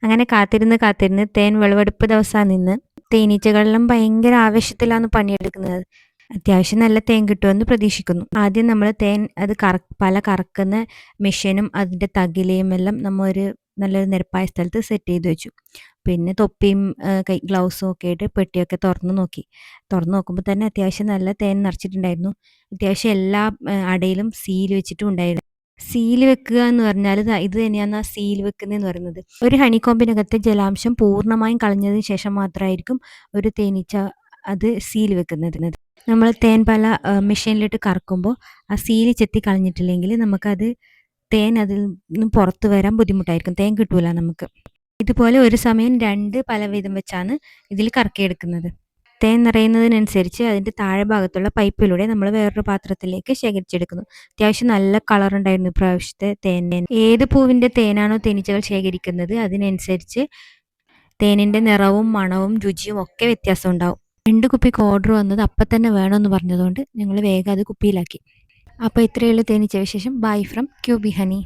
അങ്ങനെ കാത്തിരുന്ന് തേൻ വിളവെടുപ്പ് ദിവസം നിന്ന് തേനീച്ചകളെല്ലാം ഭയങ്കര ആവേശത്തിലാണ് പണിയെടുക്കുന്നത്. അത്യാവശ്യം നല്ല തേൻ കിട്ടുമെന്ന് പ്രതീക്ഷിക്കുന്നു. ആദ്യം നമ്മൾ തേൻ അത് പല കറക്കുന്ന മെഷീനും അതിൻ്റെ തകിലയും എല്ലാം നമ്മൾ ഒരു നല്ലൊരു നിരപ്പായ സ്ഥലത്ത് സെറ്റ് ചെയ്ത് വെച്ചു. പിന്നെ തൊപ്പിയും ഗ്ലൗസും ഒക്കെ ആയിട്ട് പെട്ടിയൊക്കെ തുറന്നു നോക്കുമ്പോൾ തന്നെ അത്യാവശ്യം നല്ല തേൻ നിറച്ചിട്ടുണ്ടായിരുന്നു. അത്യാവശ്യം എല്ലാ അടയിലും സീൽ വെച്ചിട്ടും ഉണ്ടായിരുന്നു. സീൽ വെക്കുക എന്ന് പറഞ്ഞാൽ ഇത് തന്നെയാണ് ആ സീൽ വെക്കുന്നതെന്ന് പറയുന്നത്. ഒരു ഹണിക്കോമ്പിനകത്തെ ജലാംശം പൂർണ്ണമായും കളഞ്ഞതിന് ശേഷം മാത്രമായിരിക്കും ഒരു തേനീച്ച അത് സീൽ വെക്കുന്നത്. നമ്മൾ തേൻ പല മെഷീനിലിട്ട് കറക്കുമ്പോൾ ആ സീൽ ചെത്തി കളഞ്ഞിട്ടില്ലെങ്കിൽ നമുക്കത് തേൻ അതിൽ നിന്ന് പുറത്ത് വരാൻ ബുദ്ധിമുട്ടായിരിക്കും. തേൻ കിട്ടൂല നമുക്ക്. ഇതുപോലെ ഒരു സമയം 2 പല വീതം വെച്ചാണ് ഇതിൽ കറക്കിയെടുക്കുന്നത്. തേൻ നിറയുന്നതിനനുസരിച്ച് അതിൻ്റെ താഴെ ഭാഗത്തുള്ള പൈപ്പിലൂടെ നമ്മൾ വേറൊരു പാത്രത്തിലേക്ക് ശേഖരിച്ചെടുക്കുന്നു. അത്യാവശ്യം നല്ല കളർ ഉണ്ടായിരുന്നു ഇപ്രാവശ്യത്തെ തേൻ. ഏത് പൂവിൻ്റെ തേനാണോ തേനീച്ചകൾ ശേഖരിക്കുന്നത് അതിനനുസരിച്ച് തേനിൻ്റെ നിറവും മണവും രുചിയും ഒക്കെ വ്യത്യാസം ഉണ്ടാവും. 2 കുപ്പിക്ക് ഓർഡർ വന്നത് അപ്പം തന്നെ വേണമെന്ന് പറഞ്ഞതുകൊണ്ട് ഞങ്ങൾ വേഗം അത് കുപ്പിയിലാക്കി. അപ്പോൾ ഇത്രയുള്ള തേനീച്ച വിശേഷം. Bye from ക്യൂബി honey.